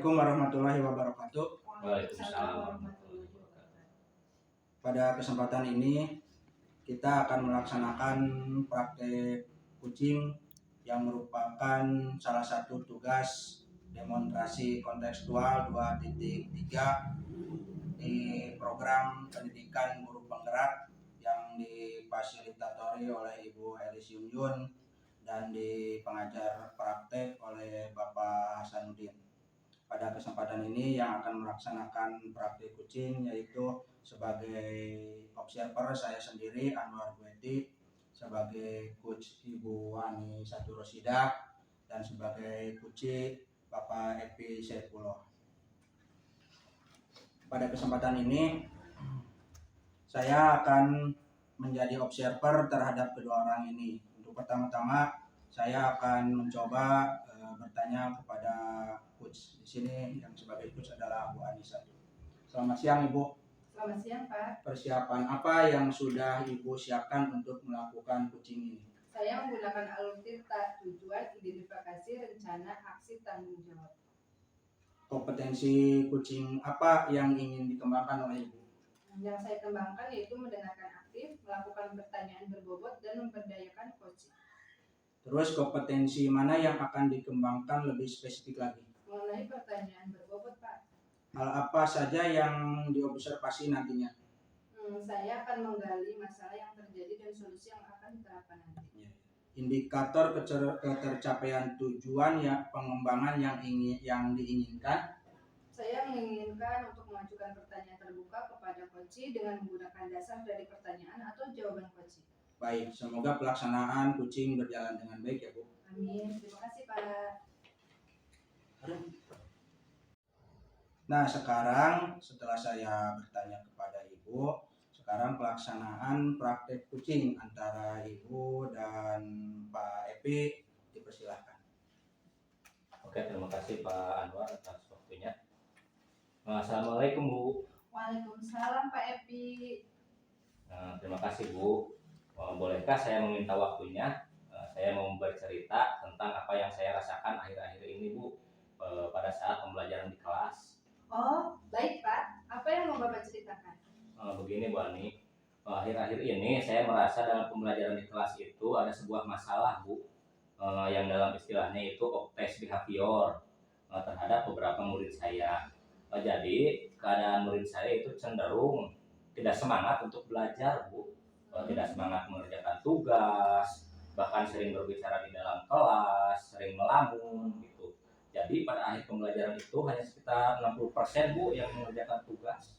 Assalamualaikum warahmatullahi wabarakatuh. Waalaikumsalam warahmatullahi wabarakatuh. Pada kesempatan ini kita akan melaksanakan praktek kucing yang merupakan salah satu tugas demonstrasi kontekstual 2.3 di program pendidikan guru penggerak yang difasilitatori oleh Ibu Elis Yunyun dan di pengajar praktek oleh Bapak Hasanuddin. Pada kesempatan ini yang akan melaksanakan praktik kucing yaitu sebagai observer saya sendiri Anwar Gweti, sebagai coach Ibu Ani Satu Rosida, dan sebagai coach Bapak Epi Saifullah. Pada kesempatan ini saya akan menjadi observer terhadap kedua orang ini. Untuk pertama-tama saya akan mencoba bertanya kepada coach. Di sini yang sebagai coach adalah Bu Anissa. Selamat siang Ibu. Selamat siang Pak. Persiapan apa yang sudah Ibu siapkan untuk melakukan coaching ini? Saya menggunakan alur tirta, tujuan, identifikasi, rencana, aksi, tanggung jawab. Kompetensi coaching apa yang ingin dikembangkan oleh Ibu? Yang saya kembangkan yaitu mendengarkan aktif, melakukan pertanyaan berbobot, dan memberdayakan coaching. Terus kompetensi mana yang akan dikembangkan lebih spesifik lagi? Mengenai pertanyaan berbobot Pak. Hal apa saja yang diobservasi nantinya? Saya akan menggali masalah yang terjadi dan solusi yang akan diterapkan nanti. Indikator ketercapaian tujuan ya pengembangan yang diinginkan. Saya menginginkan untuk mengajukan pertanyaan terbuka kepada coach dengan menggunakan dasar dari pertanyaan atau jawaban coach. Baik, semoga pelaksanaan coaching berjalan dengan baik ya Bu. Amin. Terima kasih Pak. Nah sekarang setelah saya bertanya kepada Ibu, sekarang pelaksanaan praktek coaching antara Ibu dan Pak Epi dipersilahkan. Oke, terima kasih Pak Anwar atas waktunya. Assalamualaikum Bu. Waalaikumsalam Pak Epi. Terima kasih Bu. Bolehkah saya meminta waktunya? Saya mau bercerita tentang apa yang saya rasakan akhir-akhir ini Bu, pada saat pembelajaran di kelas. Oh, baik Pak. Apa yang mau Bapak ceritakan? Begini Bu Ani, akhir-akhir ini saya merasa dalam pembelajaran di kelas itu ada sebuah masalah Bu, yang dalam istilahnya itu obtes behavior terhadap beberapa murid saya. Jadi keadaan murid saya itu cenderung tidak semangat untuk belajar Bu, tidak semangat mengerjakan tugas, bahkan sering berbicara di dalam kelas, sering melamun gitu. Jadi pada akhir pembelajaran itu hanya sekitar 60% Bu yang mengerjakan tugas.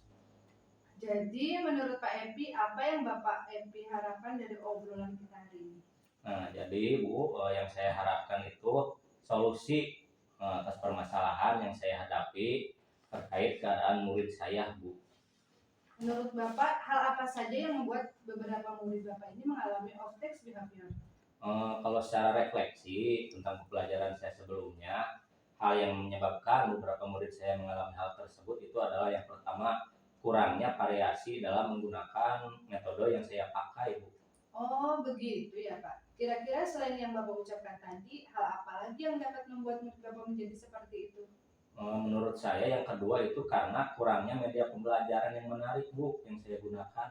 Jadi menurut Pak Epi, apa yang Bapak Epi harapkan dari obrolan kita hari ini? Nah, jadi Bu, yang saya harapkan itu solusi atas permasalahan yang saya hadapi terkait keadaan murid saya Bu. Menurut Bapak, hal apa saja yang membuat beberapa murid Bapak ini mengalami obtes behavior? Kalau secara refleksi tentang pembelajaran saya sebelumnya, hal yang menyebabkan beberapa murid saya mengalami hal tersebut itu adalah yang pertama, kurangnya variasi dalam menggunakan metode yang saya pakai Bu. Oh begitu ya Pak. Kira-kira selain yang Bapak ucapkan tadi, hal apa lagi yang dapat membuat murid Bapak menjadi seperti itu? Menurut saya yang kedua itu karena kurangnya media pembelajaran yang menarik Bu yang saya gunakan.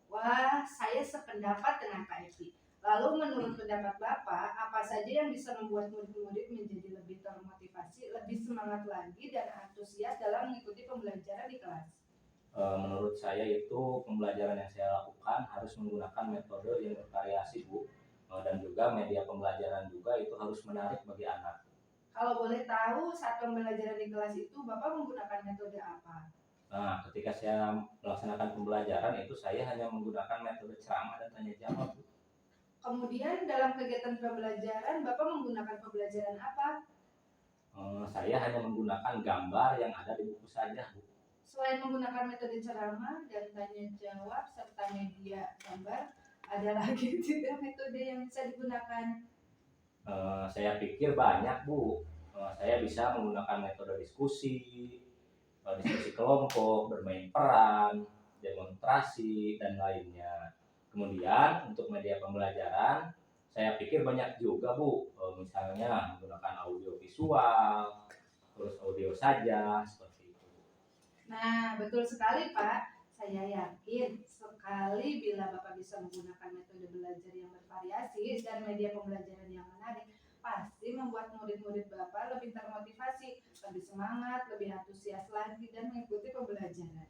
Wah, saya sependapat dengan Pak Epi. Lalu menurut pendapat Bapak, apa saja yang bisa membuat murid-murid menjadi lebih termotivasi, lebih semangat lagi dan antusias dalam mengikuti pembelajaran di kelas? Menurut saya itu pembelajaran yang saya lakukan harus menggunakan metode yang bervariasi Bu, dan juga media pembelajaran juga itu harus menarik bagi anak. Kalau boleh tahu saat pembelajaran di kelas itu Bapak menggunakan metode apa? Nah, ketika saya melaksanakan pembelajaran itu saya hanya menggunakan metode ceramah dan tanya jawab Bu. Kemudian dalam kegiatan pembelajaran Bapak menggunakan pembelajaran apa? Saya hanya menggunakan gambar yang ada di buku saja Bu. Selain menggunakan metode ceramah dan tanya jawab serta media gambar, ada lagi tidak metode yang bisa digunakan? Saya pikir banyak Bu. Saya bisa menggunakan metode diskusi, diskusi kelompok, bermain peran, demonstrasi, dan lainnya. Kemudian untuk media pembelajaran, saya pikir banyak juga Bu. Misalnya menggunakan audio visual, terus audio saja seperti itu. Nah, betul sekali Pak. Saya yakin sekali bila Bapak bisa menggunakan metode belajar yang bervariasi dan media pembelajaran yang menarik, pasti membuat murid-murid Bapak lebih termotivasi, lebih semangat, lebih antusias lagi dan mengikuti pembelajaran.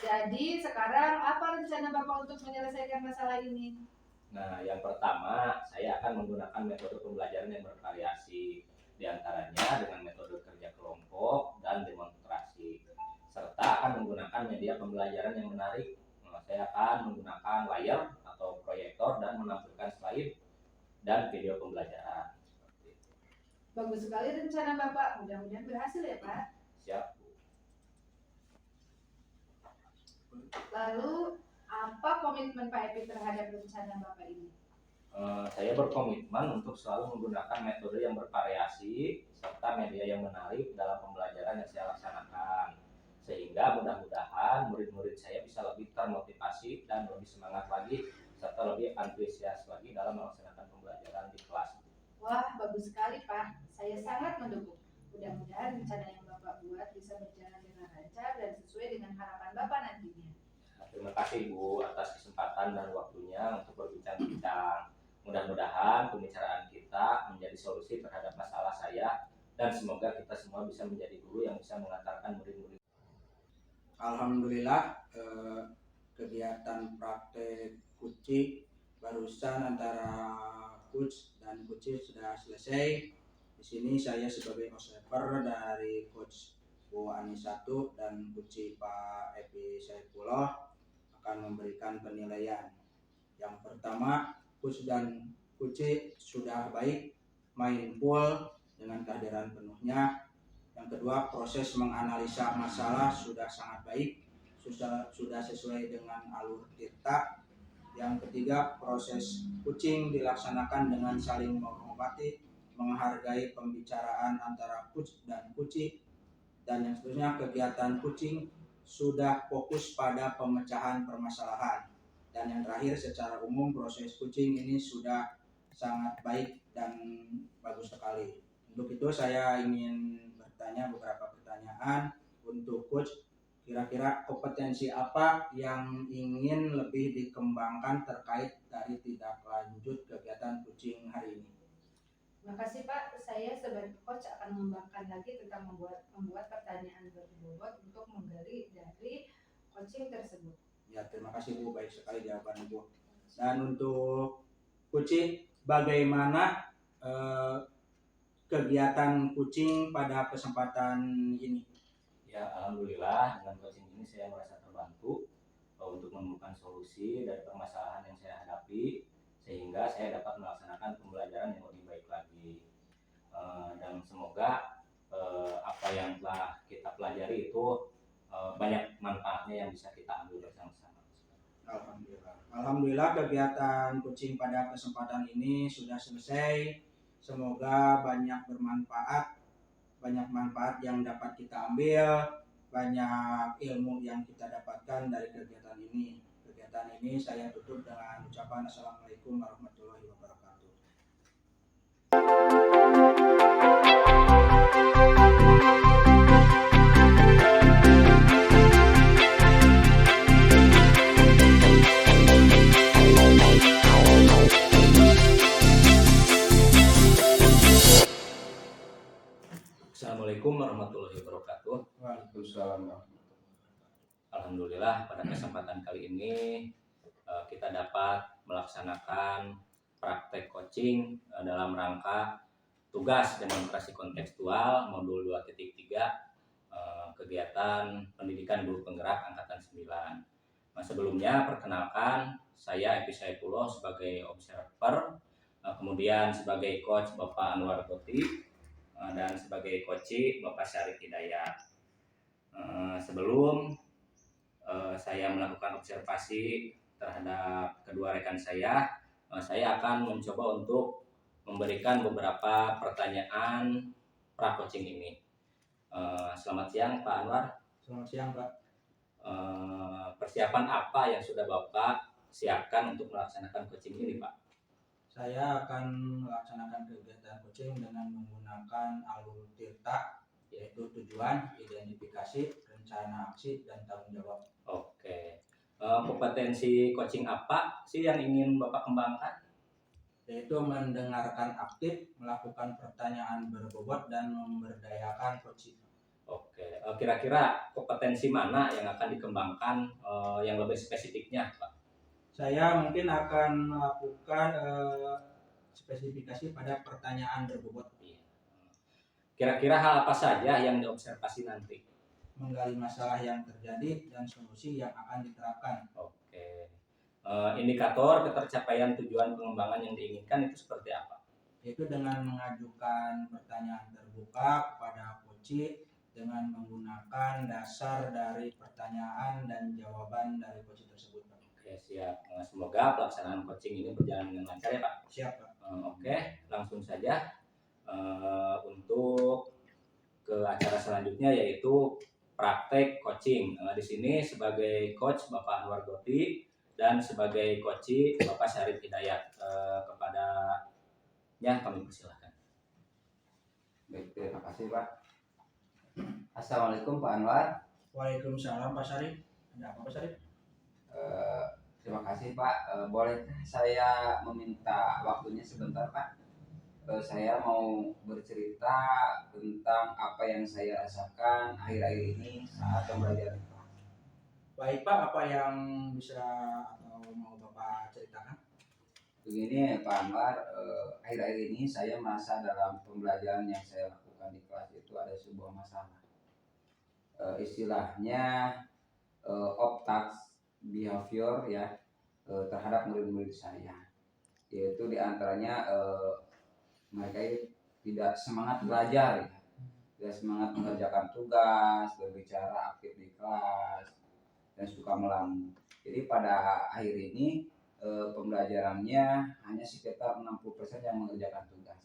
Jadi sekarang apa rencana Bapak untuk menyelesaikan masalah ini? Nah, yang pertama, saya akan menggunakan metode pembelajaran yang bervariasi, diantaranya dengan metode kerja kelompok dan demonstrasi, serta akan menggunakan media pembelajaran yang menarik. Nah, saya akan menggunakan layar atau proyektor dan menampilkan slide dan video pembelajaran. Bagus sekali rencana Bapak, mudah-mudahan berhasil ya Pak. Siap. Lalu apa komitmen Pak Epi terhadap rencana Bapak ini? Saya berkomitmen untuk selalu menggunakan metode yang bervariasi serta media yang menarik dalam pembelajaran yang saya laksanakan, sehingga mudah-mudahan murid-murid saya bisa lebih termotivasi dan lebih semangat lagi serta lebih antusias lagi dalam melaksanakan pembelajaran di kelas. Wah, bagus sekali Pak. Saya sangat mendukung. Mudah-mudahan rencana yang Bapak buat bisa berjalan dengan lancar dan sesuai dengan harapan Bapak nantinya. Terima kasih Bu atas kesempatan dan waktunya untuk berbincang-bincang. Mudah-mudahan pembicaraan kita menjadi solusi terhadap masalah saya dan semoga kita semua bisa menjadi guru yang bisa mengantarkan murid-murid. Alhamdulillah, kegiatan praktek kuci barusan antara coach dan kuci sudah selesai. Di sini saya sebagai observer dari coach Bu Ani 1 dan kuci Pak Epi Saifullah akan memberikan penilaian. Yang pertama, coach dan kuci sudah baik, main full dengan kehadiran penuhnya. Yang kedua, proses menganalisa masalah sudah sangat baik, sudah sesuai dengan alur tirta. Yang ketiga, proses coaching dilaksanakan dengan saling menghormati, menghargai pembicaraan antara coach dan kuci. Dan yang seterusnya, kegiatan coaching sudah fokus pada pemecahan permasalahan. Dan yang terakhir, secara umum proses coaching ini sudah sangat baik dan bagus sekali. Untuk itu saya ingin bertanya beberapa pertanyaan untuk coach. Kira-kira kompetensi apa yang ingin lebih dikembangkan terkait dari tindak lanjut kegiatan coaching hari ini? Terima kasih Pak. Saya sebagai coach akan mengembangkan lagi tentang membuat pertanyaan berbobot untuk menggali dari coaching tersebut. Ya, terima kasih Bu, baik sekali jawaban Ibu. Dan untuk coaching, bagaimana kegiatan coaching pada kesempatan ini? Ya, alhamdulillah dengan coaching ini saya merasa terbantu untuk menemukan solusi dari permasalahan yang saya hadapi, sehingga saya dapat melaksanakan pembelajaran yang lebih baik lagi. Dan semoga apa yang telah kita pelajari itu banyak manfaatnya yang bisa kita ambil bersama-sama. Alhamdulillah kegiatan coaching pada kesempatan ini sudah selesai. Semoga banyak bermanfaat, banyak manfaat yang dapat kita ambil, banyak ilmu yang kita dapatkan dari kegiatan ini. Kegiatan ini saya tutup dengan ucapan Assalamualaikum warahmatullahi wabarakatuh. Assalamualaikum warahmatullahi wabarakatuh. Waalaikumsalam. Alhamdulillah pada kesempatan kali ini kita dapat melaksanakan praktek coaching dalam rangka tugas demonstrasi kontekstual modul 2.3 kegiatan pendidikan guru penggerak angkatan 9. Sebelumnya perkenalkan, saya Epi Saifullah sebagai observer, kemudian sebagai coach Bapak Anwar Toti, dan sebagai coach Bapak Syarif Hidayat. Sebelum saya melakukan observasi terhadap kedua rekan saya akan mencoba untuk memberikan beberapa pertanyaan pra-coaching ini. Selamat siang Pak Anwar. Selamat siang Pak. Persiapan apa yang sudah Bapak siapkan untuk melaksanakan coaching ini, Pak? Saya akan melaksanakan kegiatan coaching dengan menggunakan alur tirta, yaitu tujuan, identifikasi, rencana aksi, dan tanggung jawab. Oke. Kompetensi coaching apa sih yang ingin Bapak kembangkan? Yaitu mendengarkan aktif, melakukan pertanyaan berbobot, dan memberdayakan coaching. Oke. Kira-kira kompetensi mana yang akan dikembangkan yang lebih spesifiknya, Pak? Saya mungkin akan melakukan spesifikasi pada pertanyaan berbobot. Iya. Kira-kira hal apa saja yang diobservasi nanti? Menggali masalah yang terjadi dan solusi yang akan diterapkan. Oke. Indikator ketercapaian tujuan pengembangan yang diinginkan itu seperti apa? Yaitu dengan mengajukan pertanyaan terbuka kepada coach dengan menggunakan dasar dari pertanyaan dan jawaban dari coach tersebut. Oke, siap. Semoga pelaksanaan coaching ini berjalan dengan lancar ya, Pak. Siap, Pak. Oke, langsung saja untuk ke acara selanjutnya yaitu praktek coaching. Di sini sebagai coach Bapak Anwar Goti dan sebagai coach Bapak Syarif Hidayat. Kepadanya kami persilahkan. Baik, terima kasih Pak. Assalamualaikum Pak Anwar. Waalaikumsalam Pak Syarif. Ada apa Pak Syarif? Terima kasih Pak. Boleh saya meminta waktunya sebentar Pak? Saya mau bercerita tentang apa yang saya rasakan akhir-akhir ini saat pembelajaran kelas. Baik Pak, apa yang bisa atau mau Bapak ceritakan? Begini Pak Anwar, akhir-akhir ini saya merasa dalam pembelajaran yang saya lakukan di kelas itu ada sebuah masalah. Istilahnya optax behavior ya terhadap murid-murid saya, yaitu diantaranya mereka tidak semangat belajar, ya. Tidak semangat mengerjakan tugas, berbicara aktif di kelas, dan suka melamun. Jadi pada akhir ini pembelajarannya hanya sekitar 60% yang mengerjakan tugas.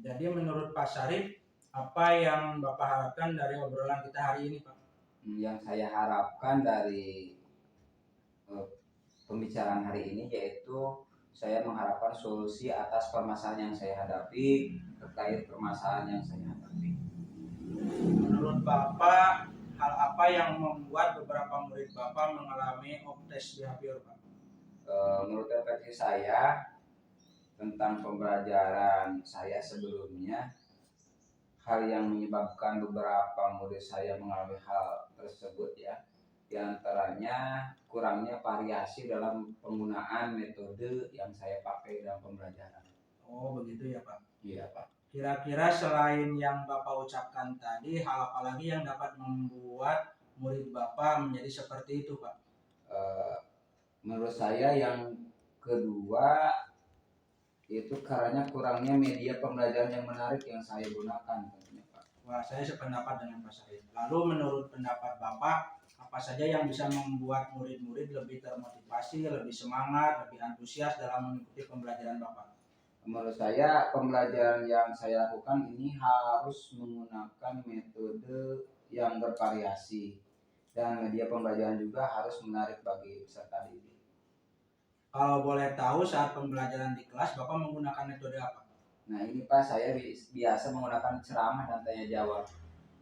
Jadi menurut Pak Syarif, apa yang Bapak harapkan dari obrolan kita hari ini Pak? Yang saya harapkan dari pembicaraan hari ini yaitu saya mengharapkan solusi atas permasalahan yang saya hadapi terkait permasalahan yang saya hadapi. Menurut Bapak, hal apa yang membuat beberapa murid Bapak mengalami optes behavior Pak? Menurut refleksi saya tentang pembelajaran saya sebelumnya, hal yang menyebabkan beberapa murid saya mengalami hal tersebut ya, diantaranya kurangnya variasi dalam penggunaan metode yang saya pakai dalam pembelajaran. Oh begitu ya Pak. Iya Pak. Kira-kira selain yang Bapak ucapkan tadi, hal apa lagi yang dapat membuat murid Bapak menjadi seperti itu Pak? Menurut saya yang kedua itu karena kurangnya media pembelajaran yang menarik yang saya gunakan tentunya Pak. Wah, saya sependapat dengan Pak Syarif. Lalu menurut pendapat Bapak, apa saja yang bisa membuat murid-murid lebih termotivasi, lebih semangat, lebih antusias dalam mengikuti pembelajaran Bapak? Menurut saya pembelajaran yang saya lakukan ini harus menggunakan metode yang bervariasi dan media pembelajaran juga harus menarik bagi peserta didik. Kalau boleh tahu saat pembelajaran di kelas Bapak menggunakan metode apa? Nah ini Pak, saya biasa menggunakan ceramah dan tanya jawab.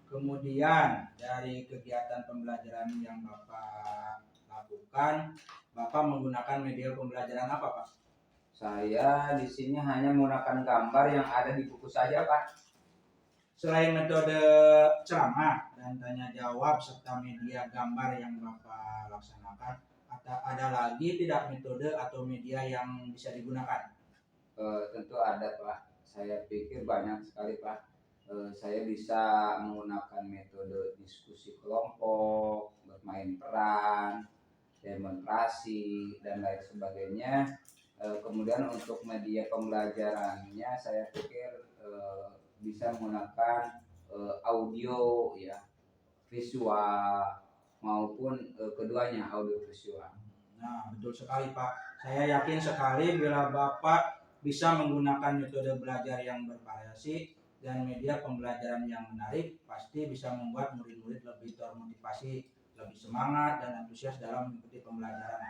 Kemudian dari kegiatan pembelajaran yang Bapak lakukan, Bapak menggunakan media pembelajaran apa Pak? Saya di sini hanya menggunakan gambar yang ada di buku saja Pak. Selain metode ceramah dan tanya jawab serta media gambar yang Bapak laksanakan, ada lagi tidak metode atau media yang bisa digunakan? Tentu ada Pak. Saya pikir banyak sekali Pak. Saya bisa menggunakan metode diskusi kelompok, bermain peran, demonstrasi, dan lain sebagainya. Kemudian untuk media pembelajarannya saya pikir bisa menggunakan audio ya, visual maupun keduanya audio visual. Nah, betul sekali Pak. Saya yakin sekali bila Bapak bisa menggunakan metode belajar yang bervariasi dan media pembelajaran yang menarik, pasti bisa membuat murid-murid lebih termotivasi, lebih semangat dan antusias dalam mengikuti pembelajaran.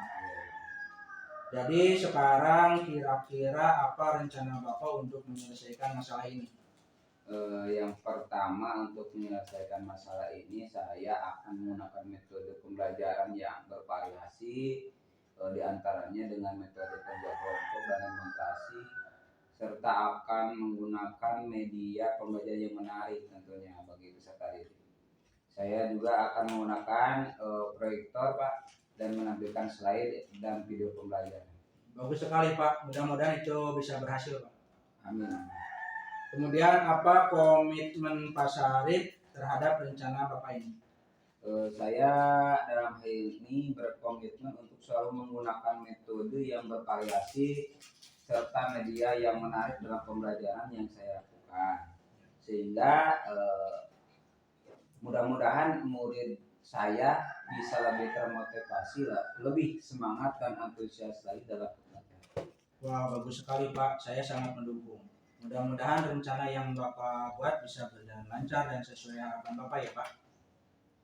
Jadi sekarang kira-kira apa rencana Bapak untuk menyelesaikan masalah ini? Yang pertama, untuk menyelesaikan masalah ini saya akan menggunakan metode pembelajaran yang bervariasi, diantaranya dengan metode kerja kelompok dan demonstrasi, serta akan menggunakan media pembelajaran yang menarik tentunya bagi peserta didik. Saya juga akan menggunakan proyektor Pak, dan menampilkan slide dan video pembelajaran. Bagus sekali Pak, mudah-mudahan itu bisa berhasil Pak. Amin. Kemudian apa komitmen Pak Syarif terhadap rencana Bapak ini? Saya dalam hal ini berkomitmen untuk selalu menggunakan metode yang bervariasi serta media yang menarik dalam pembelajaran yang saya lakukan, sehingga mudah-mudahan murid saya bisa lebih termotivasi, lebih semangat dan antusias lagi dalam belajar. Wah, bagus sekali Pak, saya sangat mendukung. Mudah-mudahan rencana yang Bapak buat bisa berjalan lancar dan sesuai harapan Bapak ya Pak.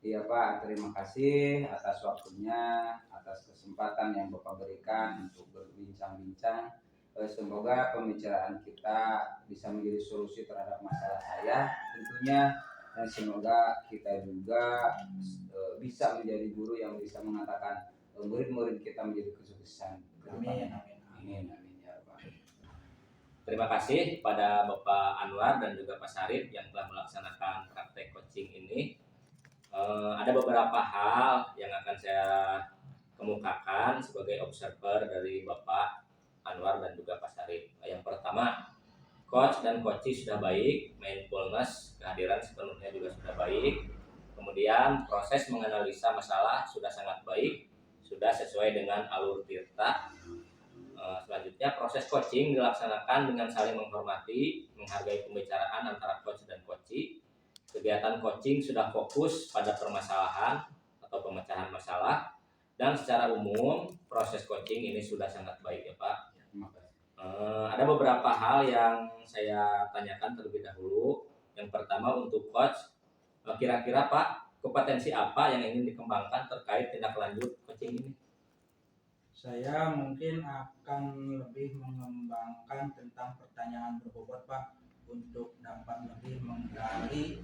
Iya Pak, terima kasih atas waktunya, atas kesempatan yang Bapak berikan untuk berbincang-bincang. Semoga pembicaraan kita bisa menjadi solusi terhadap masalah saya tentunya, dan semoga kita juga bisa menjadi guru yang bisa mengatakan murid-murid kita menjadi kesuksesan. Amin. Amin. Amin ya Pak. Terima kasih pada Bapak Anwar dan juga Pak Syarif yang telah melaksanakan praktek coaching ini. Ada beberapa hal yang akan saya kemukakan sebagai observer dari Bapak Anwar dan juga Pak Syarif. Yang pertama, coach dan coachee sudah baik, mindfulness, kehadiran sepenuhnya juga sudah baik. Kemudian proses menganalisa masalah sudah sangat baik, sudah sesuai dengan alur tirta. Selanjutnya proses coaching dilaksanakan dengan saling menghormati, menghargai pembicaraan antara coach dan coachee. Kegiatan coaching sudah fokus pada permasalahan atau pemecahan masalah, dan secara umum proses coaching ini sudah sangat baik ya Pak. Ada beberapa hal yang saya tanyakan terlebih dahulu. Yang pertama untuk coach, kira-kira Pak, kompetensi apa yang ingin dikembangkan terkait tindak lanjut coaching ini? Saya mungkin akan lebih mengembangkan tentang pertanyaan berbobot Pak, untuk dapat lebih menggali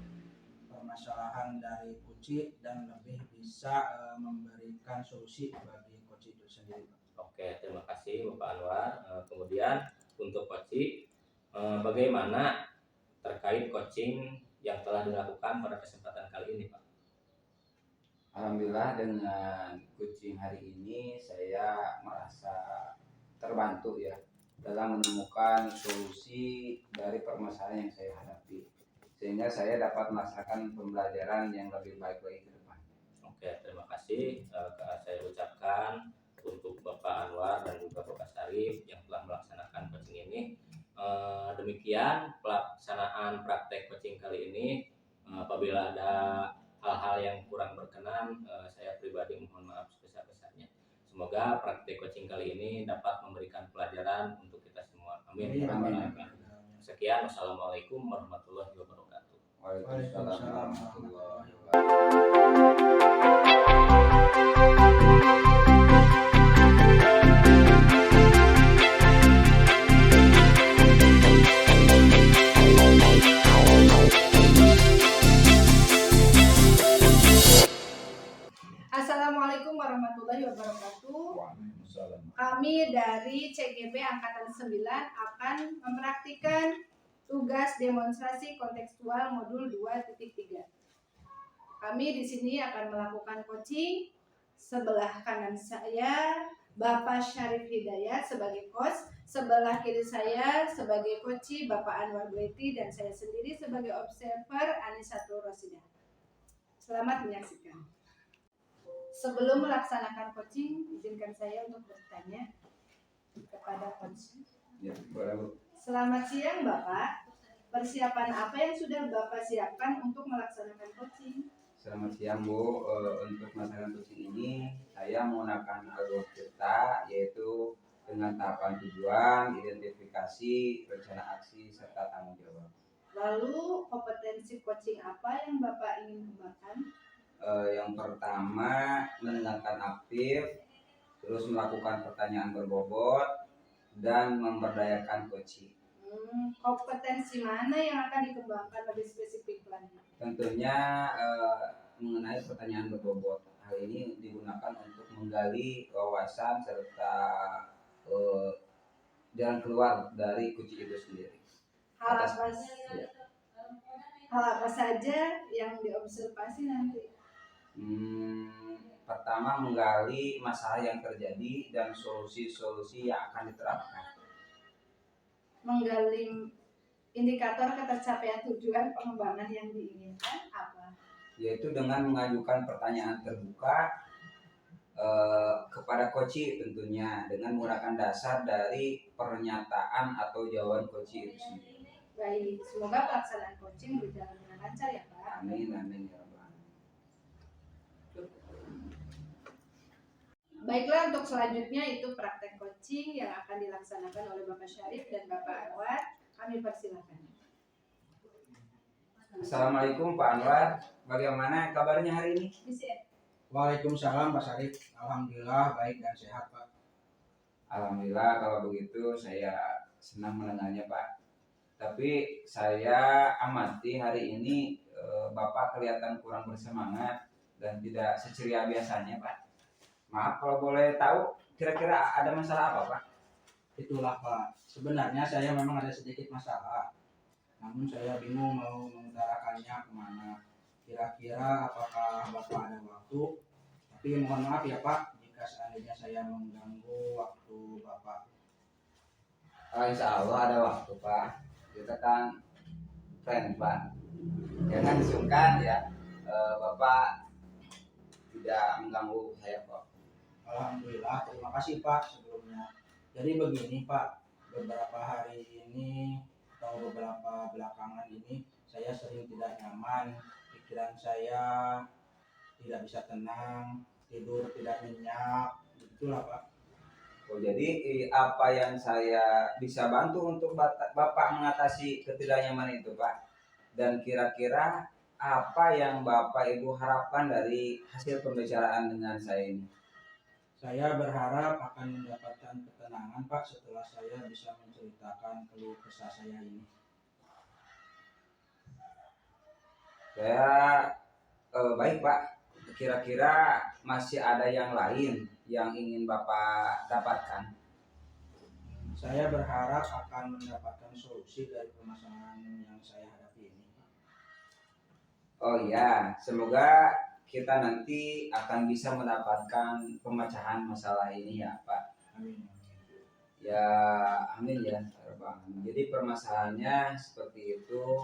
permasalahan dari coachee dan lebih bisa memberikan solusi bagi coachee itu sendiri Pak. Oke, terima kasih Bapak Anwar. Kemudian untuk coaching, bagaimana terkait coaching yang telah dilakukan pada kesempatan kali ini Pak? Alhamdulillah dengan coaching hari ini saya merasa terbantu ya dalam menemukan solusi dari permasalahan yang saya hadapi, sehingga saya dapat melaksanakan pembelajaran yang lebih baik lagi ke depan. Oke, terima kasih. Saya ucapkan untuk Bapak Anwar dan juga Bapak Syarif yang telah melaksanakan coaching ini. Demikian pelaksanaan praktek coaching kali ini. Apabila ada hal-hal yang kurang berkenan, saya pribadi mohon maaf sebesar-besarnya. Semoga praktek coaching kali ini dapat memberikan pelajaran untuk kita semua. Amin. Amin. Sekian, wassalamualaikum warahmatullahi wabarakatuh. Waalaikumsalam warahmatullahi wabarakatuh. Assalamualaikum warahmatullahi wabarakatuh. Kami dari CGB Angkatan 9 akan mempraktikkan tugas demonstrasi kontekstual modul 2.3. Kami di sini akan melakukan coaching. Sebelah kanan saya Bapak Syarif Hidayat sebagai coach, sebelah kiri saya sebagai coachee Bapak Anwar Bleti, dan saya sendiri sebagai observer Anisatul Rosidah. Selamat menyaksikan. Sebelum melaksanakan coaching, izinkan saya untuk bertanya kepada coach. Ya, boleh Bu. Selamat siang Bapak. Persiapan apa yang sudah Bapak siapkan untuk melaksanakan coaching? Selamat siang Bu. Untuk melaksanakan coaching ini saya menggunakan alur kita, yaitu dengan tahapan tujuan, identifikasi, rencana aksi, serta tanggung jawab. Lalu kompetensi coaching apa yang Bapak ingin kembangkan? Yang pertama mendengarkan aktif, terus melakukan pertanyaan berbobot, dan memberdayakan coaching. Kompetensi mana yang akan dikembangkan lebih spesifik lagi? Tentunya mengenai pertanyaan berbobot. Hal ini digunakan untuk menggali wawasan serta jalan keluar dari coaching itu sendiri. Hal Atas- apa, ya. hal apa saja yang diobservasi nanti? Pertama, menggali masalah yang terjadi dan solusi-solusi yang akan diterapkan. Menggali indikator ketercapaian tujuan pengembangan yang diinginkan apa? Yaitu dengan mengajukan pertanyaan terbuka kepada coach tentunya dengan menggunakan dasar dari pernyataan atau jawaban coach itu sendiri. Baik, semoga pelaksanaan coaching berjalan dengan lancar ya Pak. Amin, amin ya Rabbal. Baiklah, untuk selanjutnya itu praktek coaching yang akan dilaksanakan oleh Bapak Syarif dan Bapak Anwar. Kami persilakan. Assalamualaikum Pak Anwar, bagaimana kabarnya hari ini? Bisa. Waalaikumsalam Pak Syarif. Alhamdulillah baik dan sehat Pak. Alhamdulillah kalau begitu saya senang mendengarnya Pak. Tapi saya amati hari ini Bapak kelihatan kurang bersemangat dan tidak seceria biasanya Pak. Maaf kalau boleh tahu kira-kira ada masalah apa Pak? Itulah Pak. Sebenarnya saya memang ada sedikit masalah. Namun saya bingung mau mengutarakannya kemana. Kira-kira apakah Bapak ada waktu? Tapi mohon maaf ya Pak, jika seandainya saya mengganggu waktu Bapak. Insya Allah ada waktu Pak. Kita kan friend Pak. Jangan disungkan ya. Bapak tidak mengganggu saya Pak. Alhamdulillah, terima kasih Pak sebelumnya. Jadi begini Pak, beberapa hari ini atau beberapa belakangan ini saya sering tidak nyaman, pikiran saya tidak bisa tenang, tidur tidak nyenyak, begitulah Pak. Oh, jadi apa yang saya bisa bantu untuk Bapak mengatasi ketidaknyamanan itu Pak? Dan kira-kira apa yang Bapak Ibu harapkan dari hasil pembicaraan dengan saya ini? Saya berharap akan mendapatkan ketenangan Pak setelah saya bisa menceritakan keluh kesah saya ini. Saya baik Pak. Kira-kira masih ada yang lain yang ingin Bapak dapatkan? Saya berharap akan mendapatkan solusi dari permasalahan yang saya hadapi ini. Oh iya, semoga kita nanti akan bisa mendapatkan pemecahan masalah ini ya Pak. Amin. Ya, amin ya Bang. Jadi permasalahannya seperti itu.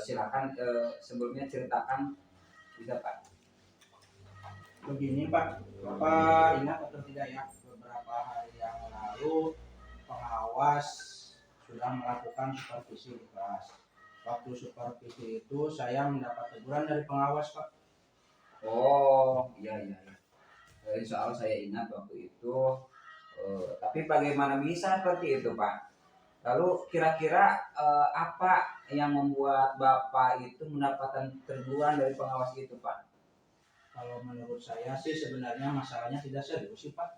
Silakan sebelumnya ceritakan bisa Pak. Begini Pak, Bapak ingat atau tidak ya, beberapa hari yang lalu pengawas sudah melakukan supervisi di kelas. Waktu supervisi itu saya mendapat teguran dari pengawas Pak. Oh iya. Insya Allah saya ingat waktu itu. Tapi bagaimana bisa seperti itu Pak? Lalu kira-kira apa yang membuat Bapak itu mendapatkan teguran dari pengawas itu Pak? Kalau menurut saya sih sebenarnya masalahnya tidak serius sih Pak.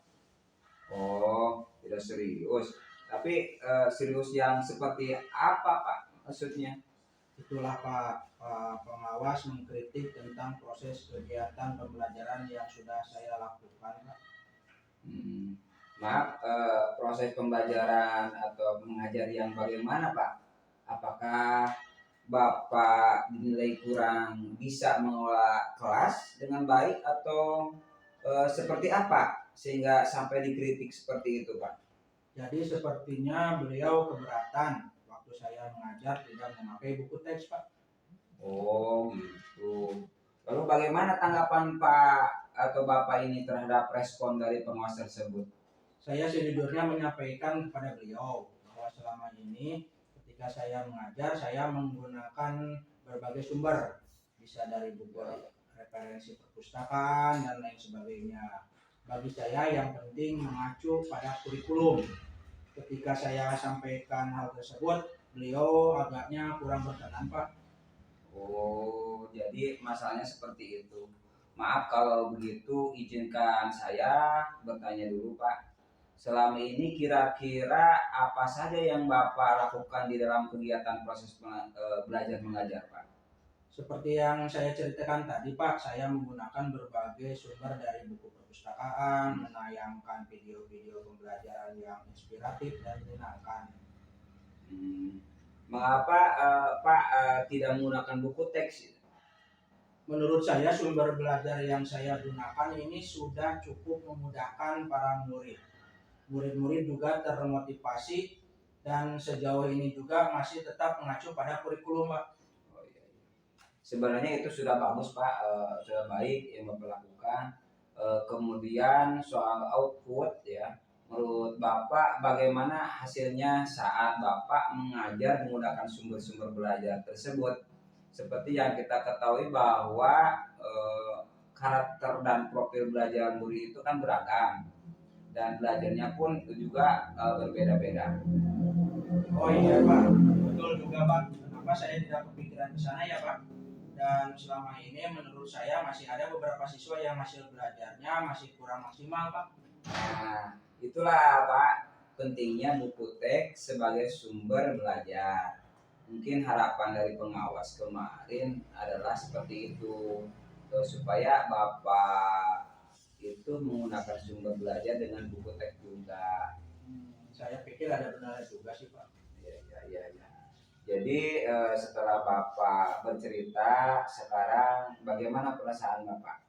Oh tidak serius. Tapi serius yang seperti apa Pak maksudnya? Itulah Pak, pengawas mengkritik tentang proses kegiatan pembelajaran yang sudah saya lakukan Pak. Maaf, proses pembelajaran atau mengajar yang bagaimana Pak? Apakah Bapak dinilai kurang bisa mengelola kelas dengan baik atau seperti apa sehingga sampai dikritik seperti itu Pak? Jadi sepertinya beliau keberatan waktu saya mengajar tidak memakai buku teks Pak. Oh gitu. Lalu bagaimana tanggapan Pak atau Bapak ini terhadap respon dari pengawas tersebut? Saya sejujurnya menyampaikan kepada beliau bahwa selama ini ketika saya mengajar saya menggunakan berbagai sumber, bisa dari buku referensi perpustakaan dan lain sebagainya. Bagi saya yang penting mengacu pada kurikulum. Ketika saya sampaikan hal tersebut, beliau agaknya kurang berkenan Pak. Oh, jadi masalahnya seperti itu. Maaf kalau begitu, izinkan saya bertanya dulu Pak. Selama ini kira-kira apa saja yang Bapak lakukan di dalam kegiatan proses belajar mengajar Pak? Seperti yang saya ceritakan tadi Pak, saya menggunakan berbagai sumber dari buku perpustakaan, menayangkan video-video pembelajaran yang inspiratif dan menyenangkan. Hmm, Mengapa Pak tidak menggunakan buku teks? Menurut saya sumber belajar yang saya gunakan ini sudah cukup memudahkan para murid. Murid-murid juga termotivasi dan sejauh ini juga masih tetap mengacu pada kurikulum Pak. Oh, iya, iya. Sebenarnya itu sudah bagus Pak, sudah baik yang Bapak lakukan. Kemudian soal output ya, menurut Bapak bagaimana hasilnya saat Bapak mengajar menggunakan sumber-sumber belajar tersebut? Seperti yang kita ketahui bahwa karakter dan profil belajar murid itu kan beragam dan belajarnya pun juga berbeda-beda. Oh iya Pak, betul juga Pak. Kenapa saya tidak kepikiran ke sana ya Pak? Dan selama ini menurut saya masih ada beberapa siswa yang hasil belajarnya masih kurang maksimal Pak. Nah, itulah Pak pentingnya buku teks sebagai sumber belajar. Mungkin harapan dari pengawas kemarin adalah seperti itu, supaya Bapak itu menggunakan sumber belajar dengan buku teks juga. Saya pikir ada benar juga sih Pak. Ya, ya, ya, ya. Jadi setelah Bapak bercerita, sekarang bagaimana perasaan Bapak?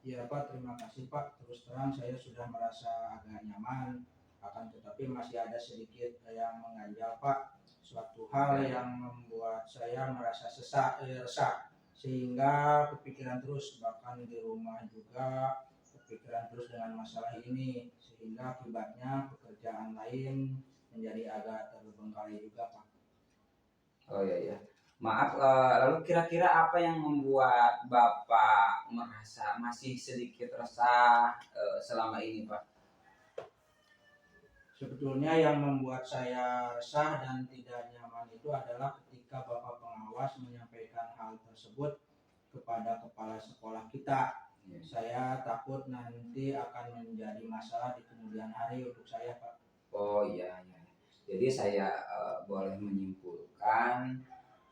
Iya Pak, terima kasih Pak. Terus terang saya sudah merasa agak nyaman, akan tetapi masih ada sedikit yang mengganjal Pak. Suatu hal yang membuat saya merasa resah, sehingga kepikiran terus, bahkan di rumah juga kepikiran terus dengan masalah ini, sehingga akibatnya pekerjaan lain menjadi agak terbengkalai juga Pak. Oh ya, ya. Maaf, lalu kira-kira apa yang membuat Bapak merasa masih sedikit resah selama ini, Pak? Sebetulnya yang membuat saya resah dan tidak nyaman itu adalah ketika Bapak pengawas menyampaikan hal tersebut kepada kepala sekolah kita. Ya. Saya takut nanti akan menjadi masalah di kemudian hari untuk saya, Pak. Oh iya, iya. Jadi saya boleh menyimpulkan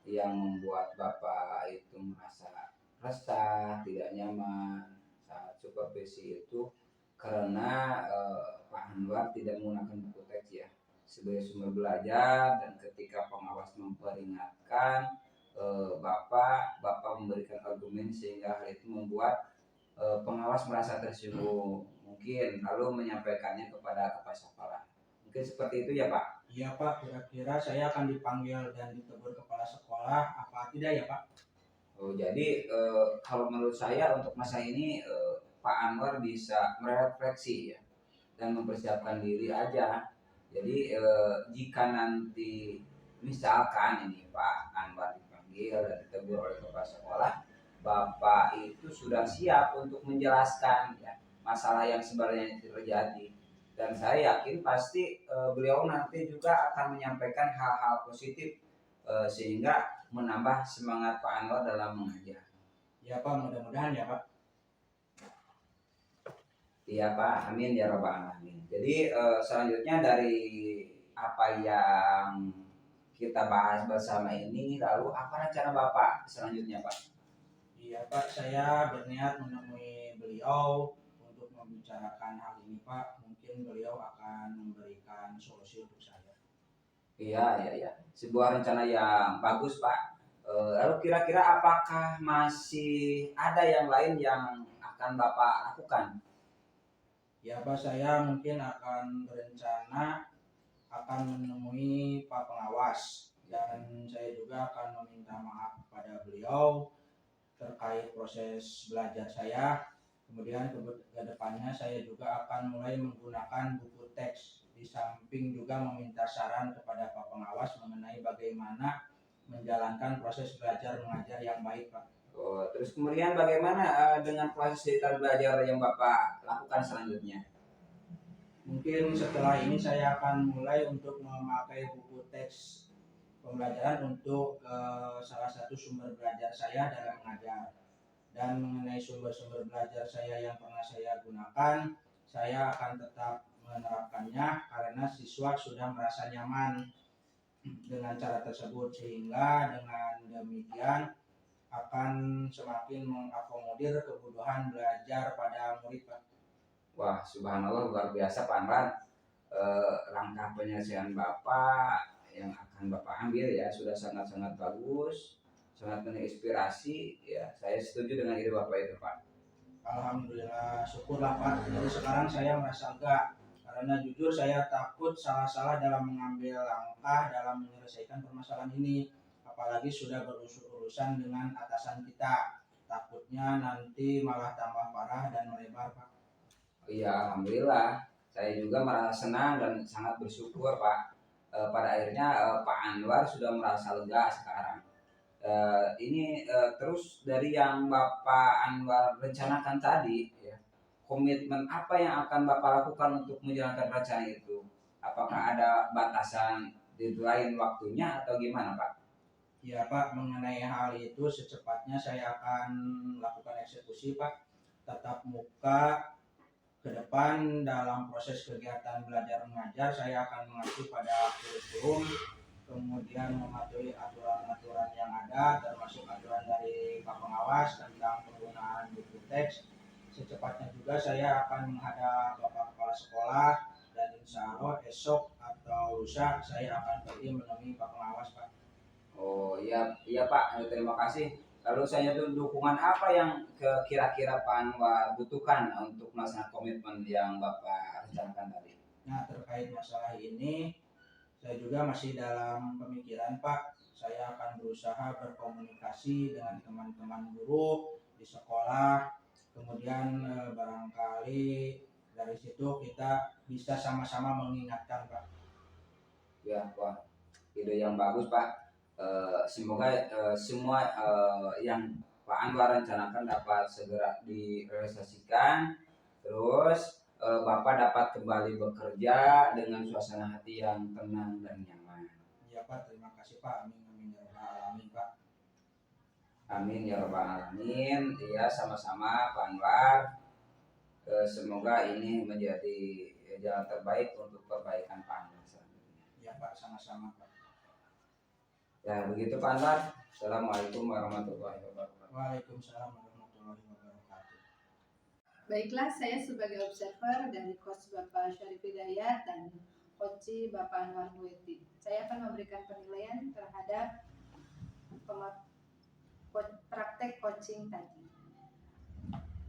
yang membuat Bapak itu merasa resah, tidak nyaman saat supervisi itu karena Pak Anwar tidak menggunakan buku teks ya sebagai sumber belajar, dan ketika pengawas memperingatkan Bapak memberikan argumen sehingga hal itu membuat pengawas merasa tersinggung, mungkin lalu menyampaikannya kepada kepala sekolah. Mungkin seperti itu ya Pak. Iya Pak, kira-kira saya akan dipanggil dan ditegur kepala sekolah apa tidak ya Pak? Oh, jadi kalau menurut saya untuk masa ini Pak Anwar bisa merefleksi ya dan mempersiapkan diri aja. Jadi jika nanti misalkan ini Pak Anwar dipanggil dan ditegur oleh kepala sekolah, Bapak itu sudah siap untuk menjelaskan ya masalah yang sebenarnya terjadi. Dan saya yakin pasti beliau nanti juga akan menyampaikan hal-hal positif sehingga menambah semangat Pak Anwar dalam mengajar. Ya Pak, mudah-mudahan ya Pak. Iya Pak, amin ya rabbal alamin. Jadi selanjutnya dari apa yang kita bahas bersama ini, lalu apa rencana Bapak selanjutnya Pak? Iya Pak, saya berniat menemui beliau untuk membicarakan hal ini Pak. Mungkin beliau akan memberikan solusi untuk saya. Iya, iya, iya. Sebuah rencana yang bagus Pak. Lalu kira-kira apakah masih ada yang lain yang akan Bapak lakukan? Ya Pak, saya mungkin akan berencana akan menemui Pak Pengawas, dan saya juga akan meminta maaf kepada beliau terkait proses belajar saya. Kemudian ke depannya saya juga akan mulai menggunakan buku teks, di samping juga meminta saran kepada Pak Pengawas mengenai bagaimana menjalankan proses belajar mengajar yang baik Pak. Oh, terus kemudian bagaimana dengan proses digital belajar yang Bapak lakukan selanjutnya? Mungkin setelah ini saya akan mulai untuk memakai buku teks pembelajaran untuk salah satu sumber belajar saya dalam mengajar. Dan mengenai sumber-sumber belajar saya yang pernah saya gunakan, saya akan tetap menerapkannya karena siswa sudah merasa nyaman dengan cara tersebut, sehingga dengan demikian akan semakin mengakomodir kebutuhan belajar pada murid, Pak. Wah, subhanallah, luar biasa Pak Anwar. Langkah penyelesaian Bapak yang akan Bapak ambil ya sudah sangat-sangat bagus, sangat menginspirasi ya. Saya setuju dengan ide Bapak itu Pak. Alhamdulillah, syukurlah Pak. Jadi sekarang saya merasa lega karena jujur saya takut salah-salah dalam mengambil langkah dalam menyelesaikan permasalahan ini. Apalagi sudah berurusan dengan atasan kita. Takutnya nanti malah tambah parah dan melebar, Pak. Iya, alhamdulillah. Saya juga merasa senang dan sangat bersyukur Pak. Pada akhirnya Pak Anwar sudah merasa lega sekarang. Ini terus dari yang Bapak Anwar rencanakan tadi, ya, komitmen apa yang akan Bapak lakukan untuk menjalankan rencana itu? Apakah ada batasan deadline waktunya atau gimana Pak? Ya Pak, mengenai hal itu secepatnya saya akan lakukan eksekusi, Pak. Tatap muka ke depan dalam proses kegiatan belajar mengajar saya akan mengacu pada kurikulum, kemudian mematuhi aturan-aturan yang ada termasuk aturan dari Pak Pengawas tentang penggunaan buku teks. Secepatnya juga saya akan menghadap Bapak Kepala Sekolah dan insya Allah esok atau lusa saya akan pergi menemui Pak Pengawas, Pak. Oh iya, iya Pak, terima kasih. Lalu saya tuh dukungan apa yang kira-kira Pak Anwar butuhkan untuk melaksanakan komitmen yang Bapak rencanakan tadi? Nah, terkait masalah ini saya juga masih dalam pemikiran, Pak. Saya akan berusaha berkomunikasi dengan teman-teman guru di sekolah. Kemudian barangkali dari situ kita bisa sama-sama mengingatkan, Pak. Ya, wah, ide yang bagus Pak. Semoga semua yang Pak Anwar rencanakan dapat segera direalisasikan. Terus Bapak dapat kembali bekerja dengan suasana hati yang tenang dan nyaman. Ya, Pak. Terima kasih, Pak. Amin, amin, ya rabbal alamin, Pak. Amin ya rabbal alamin. Iya, sama-sama Pak Anwar. Semoga ini menjadi jalan terbaik untuk perbaikan Pak Anwar selanjutnya. Ya, Pak. Sama-sama, Pak. Ya begitu Pak Anwar. Assalamualaikum warahmatullahi wabarakatuh. Waalaikumsalam warahmatullahi wabarakatuh. Baiklah, saya sebagai observer dari Coach Bapak Syarif Hidayat dan Coach Bapak Anwar Mueti. Saya akan memberikan penilaian terhadap praktek coaching tadi.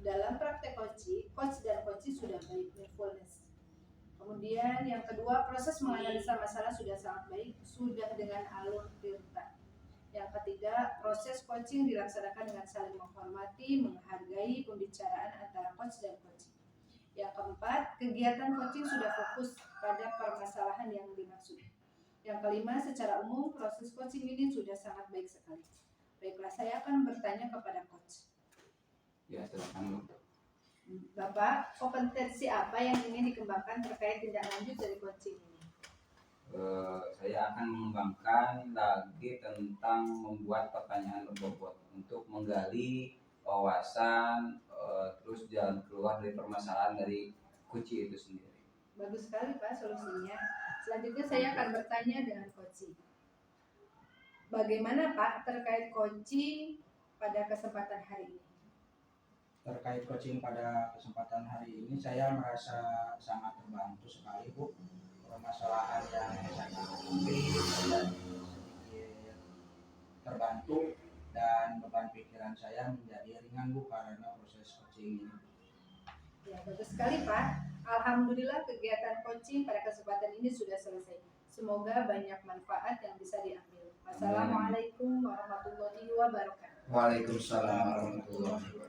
Dalam praktek coach dan coach sudah baik, mindfulness. Kemudian yang kedua, proses menganalisa masalah sudah sangat baik, sudah dengan alur tirta. Yang ketiga, proses coaching dilaksanakan dengan saling menghormati, menghargai pembicaraan antara coach dan coach. Yang keempat, kegiatan coaching sudah fokus pada permasalahan yang dimaksud. Yang kelima, secara umum proses coaching ini sudah sangat baik sekali. Baiklah, saya akan bertanya kepada coach. Ya silakan. Bapak, kompetensi apa yang ingin dikembangkan terkait tindak lanjut dari coaching ini? Saya akan mengembangkan lagi tentang membuat pertanyaan berbobot untuk menggali wawasan, terus jalan keluar dari permasalahan dari kunci itu sendiri. Bagus sekali Pak solusinya. Selanjutnya saya akan bertanya dengan coaching. Bagaimana Pak terkait coaching pada kesempatan hari ini? Terkait coaching pada kesempatan hari ini saya merasa sangat terbantu sekali, Bu. Permasalahan yang saya hadapi sedikit terbantu dan beban pikiran saya menjadi ringan, Bu, karena proses coaching ini. Ya, bagus sekali Pak. Alhamdulillah kegiatan coaching pada kesempatan ini sudah selesai. Semoga banyak manfaat yang bisa diambil. Wassalamualaikum warahmatullahi wabarakatuh. Waalaikumsalam warahmatullahi wabarakatuh.